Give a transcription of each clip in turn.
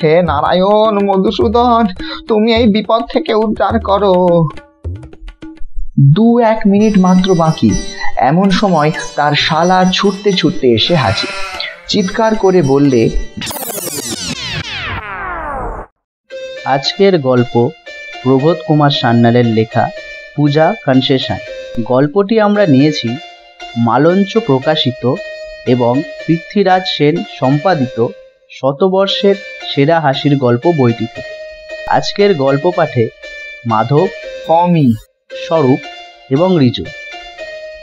হে নারায়ণ, মধুসূদন, তুমি এই বিপদ থেকে উদ্ধার করো। 2-1 মিনিট মাত্র বাকি। এমন সময় তার শালা ছুটতে ছুটতে এসে হাজির। চিৎকার করে বললে, আজকের গল্প প্রবোধ কুমার সান্যালের লেখা পূজা কনসেশন। গল্পটি আমরা নিয়েছি মালঞ্চ প্রকাশিত এবং পৃথ্বীরাজ সেন সম্পাদিত শতবর্ষের সেরা হাসির গল্প বইটি থেকে। আজকের গল্প পাঠে মাধব, কমি, স্বরূপ এবং রিজু।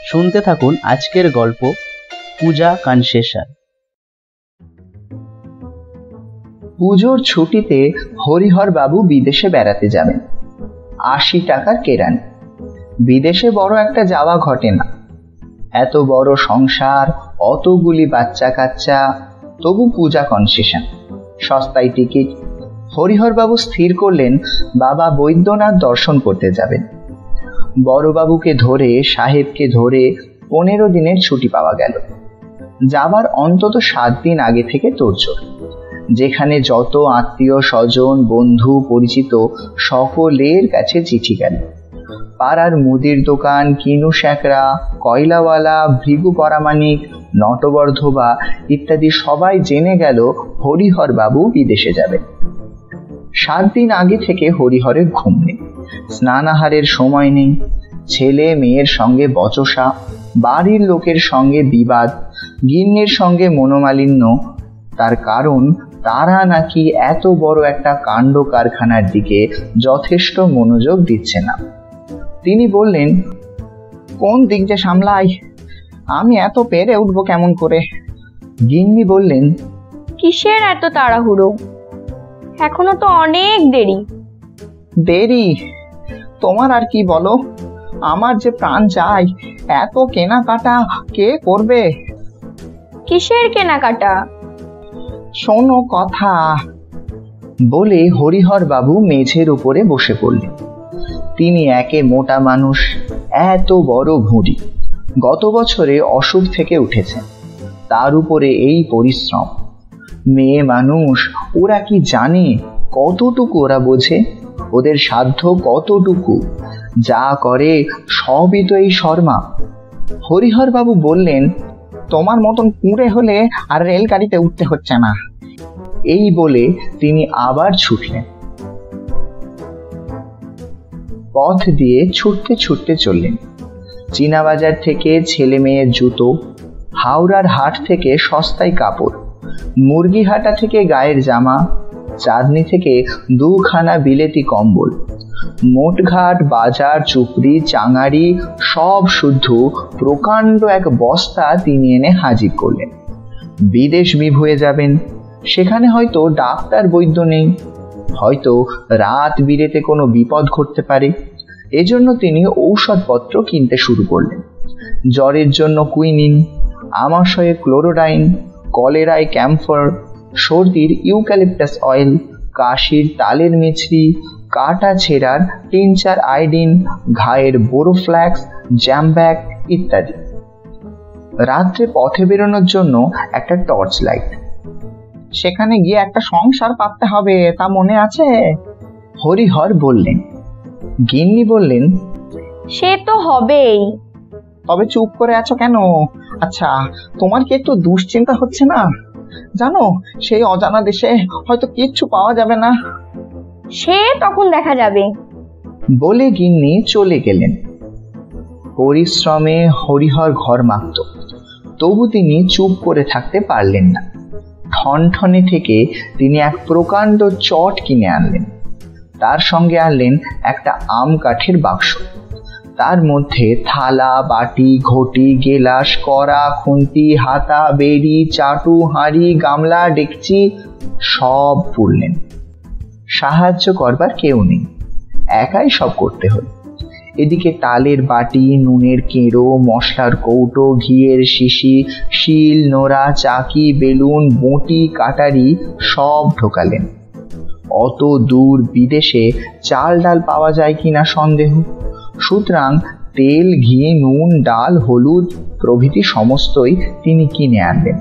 শুনতে থাকুন আজকের গল্প পূজা কনসেশন। পুজোর ছুটিতে হরিহর বাবু বিদেশে বেড়াতে যাবেন। 80 টাকার কেরানি। বিদেশে বড় একটা যাওয়া ঘটে না। এত বড় সংসার, অতগুলি বাচ্চা কাচ্চা, তবু পূজা কনসেশন, সস্তায় টিকিট। হরিহর বাবু স্থির করলেন বাবা বৈদ্যনাথ দর্শন করতে যাবেন। বড়বাবুকে ধরে, সাহেবকে ধরে 15 দিনের ছুটি পাওয়া গেল। যাবার অন্তত 7 দিন আগে থেকে তোড়জোড়। যেখানে যত আত্মীয় স্বজন, বন্ধু, পরিচিত সকলের কাছে চিঠি গেল। পাড়ার মুদির দোকান, কিনু শ্যাকরা, কয়লাওয়ালা, ভৃগু পরামানিক, নটবর্ধবা ইত্যাদি সবাই জেনে গেল হরিহর বাবু বিদেশে যাবেন। 7 দিন আগে থেকে হরিহরের ঘুম নেই, স্নানাহারের সময় নেই। ছেলে মেয়ের সঙ্গে বচসা, বাড়ির লোকের সঙ্গে বিবাদ, গিন্নির সঙ্গে মনোমালিন্য। তার কারণ তারা নাকি এত বড় একটা কাণ্ড কারখানার দিকে যথেষ্ট মনোযোগ দিচ্ছে না। তিনি বললেন, কোন দিক যে সামলাই, আমি এত পেরে উঠবো কেমন করে? গিন্নি বললেন, কিসের এত তাড়াহুড়ো? এখনো তো অনেক দেরি। দেরি? তোমার আর কি বলো, আমার যে প্রাণ চাই। এত কেনাকাটা কে করবে? কিসের কেনাকাটা? শোনো কথা। বলে হরিহর বাবু মেঝের উপরে বসে পড়লেন। তিনি একে মোটা মানুষ, এত বড় ভুঁড়ি। গত বছরে অসুখ থেকে উঠেছেন, তার উপরে এই পরিশ্রম। মেয়ে মানুষ, ওরা কি জানে কতটুকু ওরা বোঝে? ওদের সাধ্য কতটুকু? যা করে সবই তো এই শর্মা। হরিহর বাবু বললেন, তোমার মতন কুঁড়ে হলে আর রেলগাড়িতে উঠতে হচ্ছে না। এই বলে তিনি আবার ছুটলেন। পথ দিয়ে ছুটতে ছুটতে চললেন। চীনাবাজার থেকে ছেলে মেয়ের জুতো, হাওড়ার হাট থেকে সস্তায় কাপড়, মুরগিহাটা থেকে গায়ের জামা, চাঁদনি থেকে 2খানা বিলেতি কম্বল, মোটঘাট, বাজার, চুপড়ি, চাঙারি সব শুদ্ধ প্রকাণ্ড এক বস্তা তিনি এনে হাজির করলেন। বিদেশ বিভুয়ে যাবেন, সেখানে হয়তো ডাক্তার বৈদ্য নেই, হয়তো রাত বিরেতে কোনো বিপদ ঘটতে পারে। এজন্য তিনি ঔষধপত্র কিনতে শুরু করলেন। জ্বরের জন্য কুইনিন, আমাশয়ে ক্লোরোডাইন, কলেরায় ক্যাম্ফর, সর্দির ইউক্যালিপটাস অয়েল, কাশির তালের মিছরি, কাটা ছেঁড়ার টিনচার আয়োডিন, ঘায়ের বোরোফ্ল্যাক্স, জ্যামব্যাক ইত্যাদি। রাত্রে পথে বেরোনোর জন্য একটা টর্চ লাইট। সেখানে গিয়ে একটা সংসার পাততে হবে, তা মনে আছে? হরিহর বললেন। গিন্নি বললেন, সে তো হবেই। তবে চুপ করে আছো কেন? আচ্ছা, তোমার কি একটু দুশ্চিন্তা হচ্ছে না? জানো, সেই অজানা দেশে হয়তো কিচ্ছু পাওয়া যাবে না। সে তখন দেখা যাবে। বলে গিন্নি চলে গেলেন। পরিশ্রমে হরিহর ঘর মাখত, তবু তিনি চুপ করে থাকতে পারলেন না। ঠনঠনে থেকে তিনি এক প্রকাণ্ড চট কিনে আনলেন। তার সঙ্গে আনলেন একটা আম কাঠের বাক্স। তার মধ্যে থালা, বাটি, ঘটি, গেলাস, কড়া, খুন্তি, হাতা, বেড়ি, চাটু, হাঁড়ি, গামলা, ডেকচি সব পুরলেন। সাহায্য করবার কেউ নেই, একাই সব করতে হল। এদিকে তালের বাটি, নুনের কেঁড়ো, মশলার কৌটো, ঘিয়ের শিশি, শিল, নোড়া, চাকি, বেলুন, বঁটি, কাটারি সব ঢোকালেন। অত দূর বিদেশে চাল ডাল পাওয়া যায় কিনা সন্দেহ। সুতরাং তেল, ঘি, নুন, ডাল, হলুদ প্রভৃতি সমস্তই তিনি কিনে আনলেন।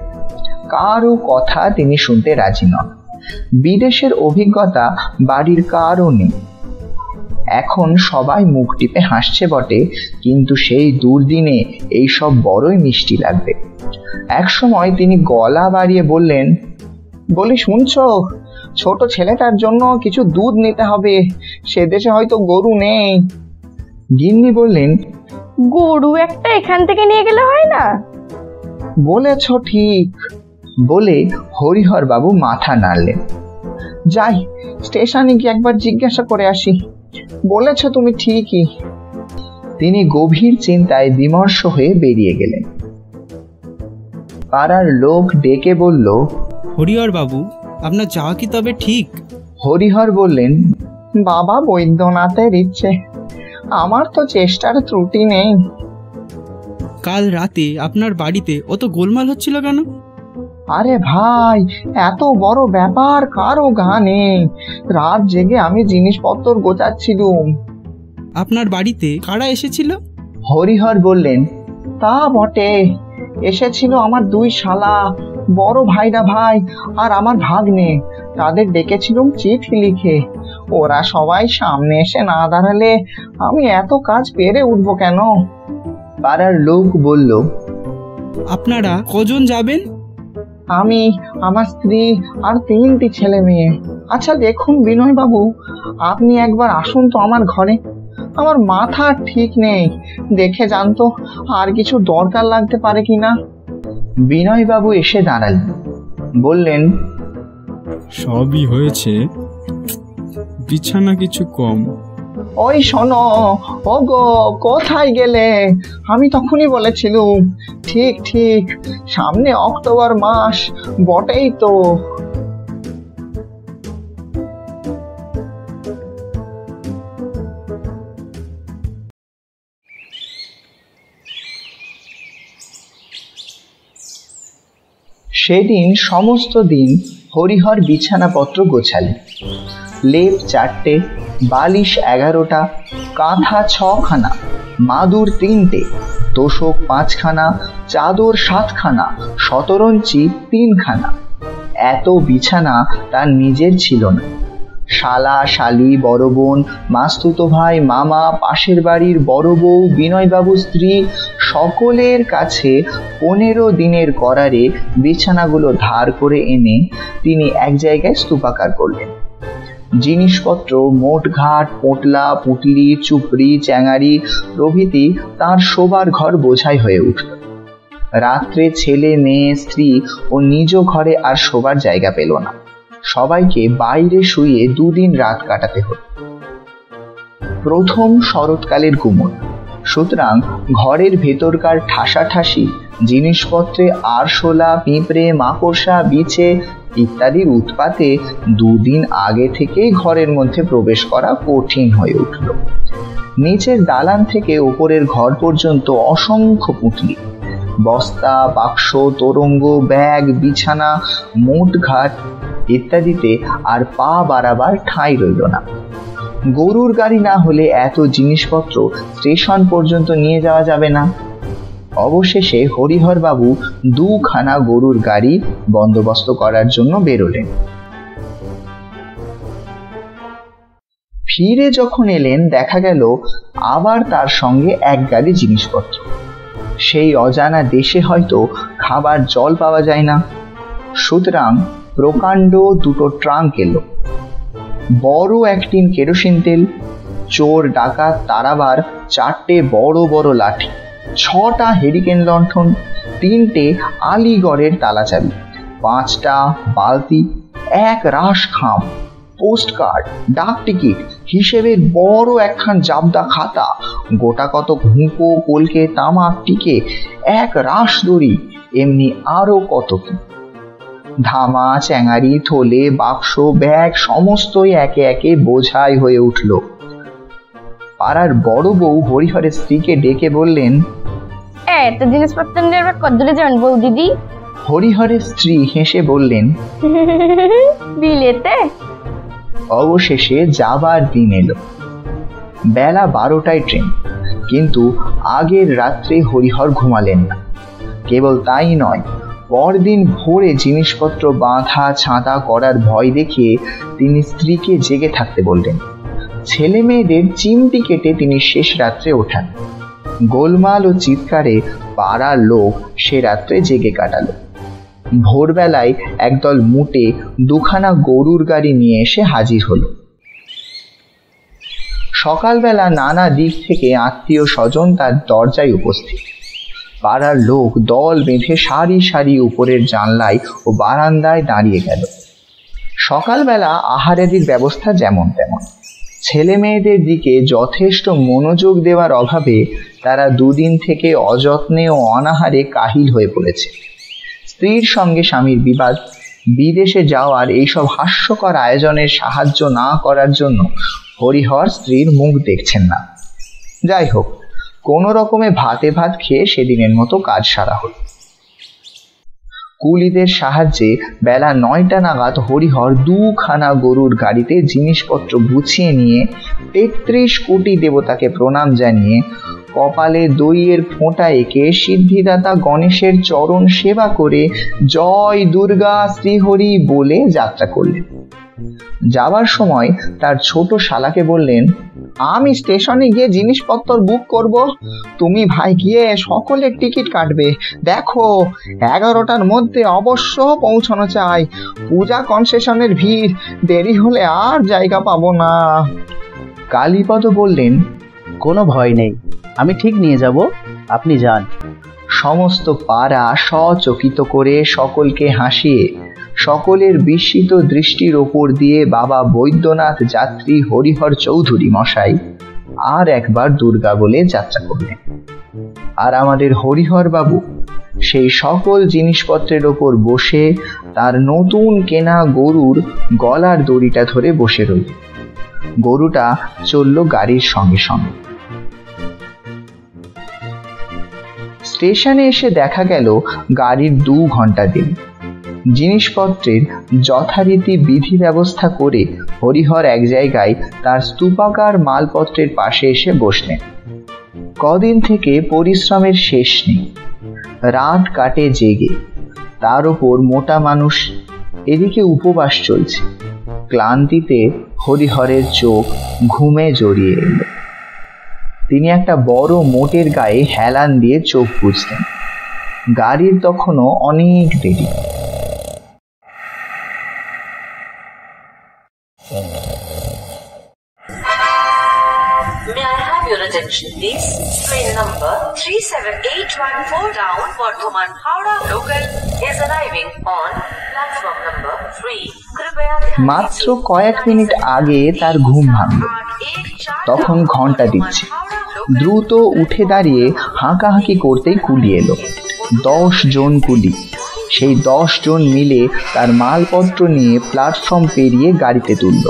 কারও কথা তিনি শুনতে রাজি নন। বিদেশের অভিজ্ঞতা বাড়ির কারও নেই। এখন সবাই মুখ টিপে হাসছে বটে, কিন্তু সেই দুর্দিনে এইসব বড়ই মিষ্টি লাগবে। একসময় তিনি গলা বাড়িয়ে বললেন, বলি শুনছ, ছোট ছেলেটার জন্য কিছু দুধ নিতে হবে, সে দেশে হয়তো গরু নেই। গিন্নি বললেন, গরু একটা এখান থেকে নিয়ে গেলে হয় না? বলেছ ঠিক, বলে হরিহর বাবু মাথা নাড়লেন। যাই, স্টেশনে গিয়ে একবার জিজ্ঞাসা করে আসি। বলেছ তুমি ঠিকই। তিনি গভীর চিন্তায় বিমর্ষ হয়ে বেরিয়ে গেলেন। পাড়ার লোক ডেকে বলল, হরিহর বাবু, আপনার যাওয়া কি তবে ঠিক? হরিহর বললেন, বাবা বৈদ্যনাথের ইচ্ছে, আমার তো চেষ্টার ত্রুটি নেই। কাল রাতে আপনার বাড়িতে অত গোলমাল হচ্ছিল কেন? আরে ভাই, এত বড় ব্যাপার কারো গা নেই। রাত জেগে আমি জিনিসপত্র গোছাচ্ছিলুম। আপনার বাড়িতে কারা এসেছিল? হরিহর বললেন, তা বটে, এসেছিল আমার দুই শালা, বড় ভাইরা ভাই আর আমার ভাগ্নে। তাদের ডেকেছিলুম চিঠি লিখে। ওরা সবাই সামনে এসে না দাঁড়ালে আমি এত কাজ পেরে উঠবো কেন? পাড়ার লোক বলল, আপনারা কজন যাবেন? আমি, আমার স্ত্রী আর 3টি ছেলে মেয়ে। আচ্ছা দেখুন বিনয় বাবু, আপনি একবার আসুন তো আমার ঘরে। আমার মাথা ঠিক নেই, দেখে জানতো আর কিছু দরকার লাগতে পারে কিনা। বিনয় বাবু এসে দাঁড়ালেন, বললেন, সবই হয়েছে, বিছানা কিছু কম। ওই শোনো, ও গো, কোথায় গেলে? আমি তখনই বলেছিলুম, ঠিক ঠিক, সামনে অক্টোবর মাস বটেই তো। সেদিন সমস্ত দিন হরিহর বিছানাপত্র গোছালেন। লেপ 4টে, বালিশ 11টা, কাঁথা 6খানা, মাদুর 3টে, তোষক 5খানা, চাদর 7খানা, শতরঞ্চি 3খানা। এত বিছানা তার নিজের ছিল না। শালা, শালি, বড় বোন, মাস্তুতো ভাই, মামা, পাশের বাড়ির বড় বউ, বিনয়বাবু স্ত্রী, সকলের কাছে 15 দিনের করারে বিছানাগুলো ধার করে এনে তিনি এক জায়গায় স্তূপাকার করলেন। জিনিসপত্র, মোট ঘাট, পোটলা, পুটলি, চুপড়ি, চ্যাঙারি প্রভৃতি তার শোবার ঘর বোঝাই হয়ে উঠল। রাত্রে ছেলে মেয়ে, স্ত্রী ও নিজ ঘরে আর শোবার জায়গা পেল না। সবাইকে বাইরে শুয়ে 2 দিন রাত কাটাতে হলো। প্রথম শরৎকালের গুমট, সুতরাং ঘরের ভেতরকার ঠাসাঠাসি জিনিসপত্রে আরশোলা, পিঁপড়ে, মাকড়সা, বিছে ইত্যাদির উৎপাতে 2 দিন আগে থেকেই ঘরের মধ্যে প্রবেশ করা কঠিন হয়ে উঠল। নিচের দালান থেকে উপরের ঘর পর্যন্ত অসংখ্য পুঁটলি, বস্তা, বাক্স, তোরঙ্গ, ব্যাগ, বিছানা, মোট ঘাট ইত্যাদিতে আর পা বাড়াবার ঠাঁই রইল না। গরুর গাড়ি না হলে এত জিনিসপত্র স্টেশন পর্যন্ত নিয়ে যাওয়া যাবে না। অবশেষে হরিহর বাবু 2খানা গরুর গাড়ি বন্দোবস্ত করার জন্য বেরোলেন। ফিরে যখন এলেন, দেখা গেল আবার তার সঙ্গে 1 গাড়ি জিনিসপত্র। সেই অজানা দেশে হয়তো খাবার জল পাওয়া যায় না, সুতরাং প্রকাণ্ড 2টো ট্রাঙ্ক এলো। বড় 1 টিন কেরোসিন তেল, চোর ডাকাত তাড়াবার 4টে বড় বড় লাঠি, 6টা হেরিকেন লণ্ঠন, 3টে আলিগড়ের তালাচাবি, 5টা বালতি, 1 রাশ খাম, পোস্ট কার্ড, ডাক টিকিট, হিসেবের বড় 1খান জাবদা খাতা, গোটা কত হুঁকো, কলকে, তামাক, টিকে, 1 রাশ দড়ি, এমনি আরো কত কি। ধামা, চ্যাঙারি, থলে, বাক্স, ব্যাগ সমস্তই একে একে বোঝাই হয়ে উঠল। পাড়ার বড় বউ হরিহরের স্ত্রীকে ডেকে বললেন, এত জিনিসপত্র নিয়ে কত দূরে যাবেন বউ দিদি? হরিহরের স্ত্রী হেসে বললেন, বিলেতে। অবশেষে যাবার দিন এলো। বেলা 12টায় ট্রেন, কিন্তু আগের রাত্রে হরিহর ঘুমালেন না। কেবল তাই নয়, পরদিন ভোরে জিনিসপত্র বাঁধা ছাঁদা করার ভয় দেখিয়ে তিনি স্ত্রীকে জেগে থাকতে বললেন। ছেলে মেয়েদের চিমটি কেটে তিনি শেষ রাত্রে ওঠান। গোলমাল ও চিৎকারে পাড়ার লোক সে রাত্রে জেগে কাটালো। ভোরবেলায় একদল মুটে দুখানা গরুর গাড়ি নিয়ে এসে হাজির হলো। সকালবেলা নানা দিক থেকে আত্মীয় স্বজন তার দরজায় উপস্থিত। পাড়ার লোক দল বেঁধে সারি সারি উপরের জানলায় ও বারান্দায় দাঁড়িয়ে গেল। সকালবেলা আহারাদির ব্যবস্থা যেমন তেমন। ছেলে মেয়েদের দিকে যথেষ্ট মনোযোগ দেওয়ার অভাবে তারা দুদিন থেকে অযত্নে ও অনাহারে কাহিল হয়ে পড়েছে। স্ত্রীর সঙ্গে স্বামীর বিবাদ, বিদেশে যাওয়ার এইসব হাস্যকর আয়োজনের সাহায্য না করার জন্য হরিহর স্ত্রীর মুখ দেখছেন না। যাই হোক, কোনো রকমে ভাতে ভাত খেয়ে সেদিনের মতো কাজ সারা হল। কুলিদের সাহায্যে বেলা 9টা নাগাদ হরিহর দুখানা গরুর গাড়িতে জিনিসপত্র গুছিয়ে নিয়ে 33 কোটি দেবতাকে প্রণাম জানিয়ে কপালে দইয়ের ফোঁটা এঁকে সিদ্ধিদাতা গণেশের চরণ সেবা করে জয় দুর্গা শ্রীহরি বলে যাত্রা করলেন। যাবার সময় তার ছোট শালাকে বললেন, আমি স্টেশনে গিয়ে জিনিসপত্র বুক করব, তুমি ভাই গিয়ে সকলের টিকিট কাটবে। দেখো 11টার মধ্যে অবশ্য পৌঁছানো চাই। পূজা কনসেশনের ভিড়, দেরি হলে আর জায়গা পাবো না। কালীপদ বললেন, কোনো ভয় নেই, আমি ঠিক নিয়ে যাব, আপনি যান। সমস্ত পাড়া সচকিত করে সকলকে হাসিয়ে সকলের বিস্মিত দৃষ্টির ওপর দিয়ে বাবা বৈদ্যনাথ যাত্রী হরিহর চৌধুরী মশাই আর একবার দুর্গা বলে যাত্রা করলেন। আর আমাদের হরিহর বাবু সেই সকল জিনিসপত্রের ওপর বসে তার নতুন কেনা গরুর গলার দড়িটা ধরে বসে রইল। গরুটা চলল গাড়ির সঙ্গে সঙ্গে। স্টেশনে এসে দেখা গেল গাড়ির 2 ঘন্টা দেরি। জিনিসপত্রের যথারীতি বিধি ব্যবস্থা করে হরিহর এক জায়গায় তার স্তূপাকার মালপত্রের পাশে এসে বসলেন। কদিন থেকে পরিশ্রমের শেষ নেই, রাত কাটে জেগে, তার উপর মোটা মানুষ, এদিকে উপবাস চলছে। ক্লান্তিতে হরিহরের চোখ ঘুমে জড়িয়ে এল। তিনি একটা বড় মোটের গায়ে হেলান দিয়ে চোখ বুঝলেন। গাড়ির তখনও অনেক দেরি। May I have your attention, please? Train number 37814 down Bardhaman Howrah local is arriving on platform number 3. মাত্র কয়েক মিনিট আগে তার ঘুম ভাঙল। তখন ঘন্টা দিচ্ছে। দ্রুত উঠে দাঁড়িয়ে হাঁকাহাঁকি করতেই কুলি এলো। 10 জন কুলি। সেই 10 জন মিলে তার মালপত্র নিয়ে প্ল্যাটফর্ম পেরিয়ে গাড়িতে তুলল।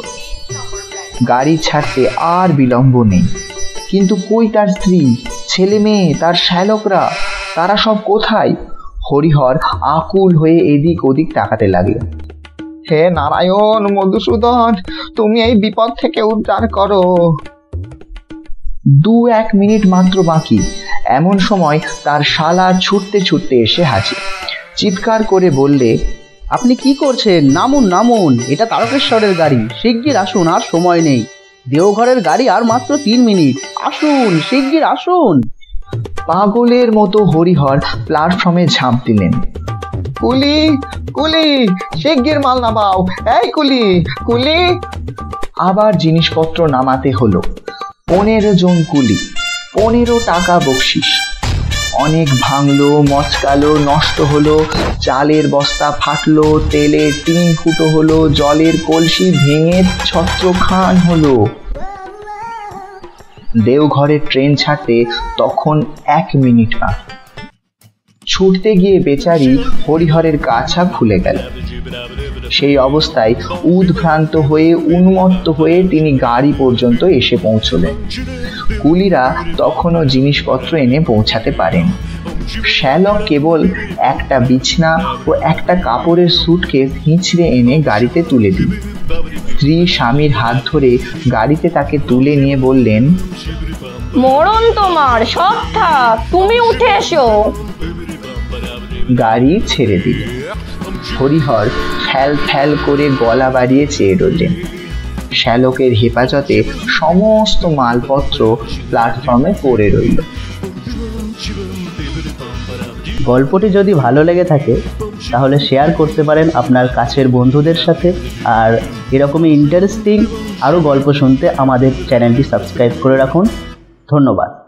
গাড়ি ছাড়তে আর বিলম্ব নেই। কিন্তু কই তার স্ত্রী, ছেলে মেয়ে, তার শ্যালকরা, তারা সব কোথায়? হরিহর আকুল হয়ে এদিক ওদিক তাকাতে লাগলো। হে নারায়ণ, মধুসূদন, তুমি এই বিপদ থেকে উদ্ধার করো। 2-1 মিনিট মাত্র বাকি। এমন সময় তার শালা ছুটতে ছুটতে এসে হাজির। চিৎকার করে বললে, আপনি কি করছেন? নামুন নামুন, এটা তারকেশ্বরের গাড়ি, শিগগির আসুন, আর সময় নেই। দেওঘরের গাড়ি আর মাত্র 3 মিনিট, আসুন, শিগগির আসুন। পাগলের মতো হরিহর প্ল্যাটফর্মে ঝাঁপ দিলেন। কুলি, কুলি, শিগগির মাল নামাও, এই কুলি, কুলি। আবার জিনিসপত্র নামাতে হলো। 15 জন কুলি, 15 টাকা বকশিস। অনেক ভাঙলো, মচকালো, নষ্ট হলো, চালের বস্তা ফাটলো, তেলের টিন ফুটো হলো, জলের কলসি ভেঙে ছত্রখান হলো। দেওঘরের ট্রেন ছাড়তে তখন 1 মিনিট বাকি। ছুটতে গিয়ে বেচারি হরিহরের কাছা খুলে গেল। সেই অবস্থায় উদ্ভ্রান্ত হয়ে উন্মত্ত হয়ে তিনি গাড়ি পর্যন্ত এসে পৌঁছলেন। কুলিরা তখনও জিনিসপত্র এনে পৌঁছাতে পারেন। শ্যালক কেবল একটা বিছনা ও একটা কাপড়ের সুটকেস হিঁচড়ে এনে গাড়িতে তুলে দিল। স্ত্রী স্বামীর হাত ধরে গাড়িতে তাকে তুলে নিয়ে বললেন, মরণ তোমার, সব থাক, তুমি উঠে এসো। গাড়ি ছেড়ে দিল। হরিহর ফ্যাল ফ্যাল করে গলা বাড়িয়ে চেয়ে রইলেন। শ্যালকের হেফাজতে সমস্ত মালপত্র প্ল্যাটফর্মে পড়ে রইল। গল্পটি যদি ভালো লেগে থাকে তাহলে শেয়ার করতে পারেন আপনার কাছের বন্ধুদের সাথে। আর এরকমই ইন্টারেস্টিং আরও গল্প শুনতে আমাদের চ্যানেলটি সাবস্ক্রাইব করে রাখুন। ধন্যবাদ।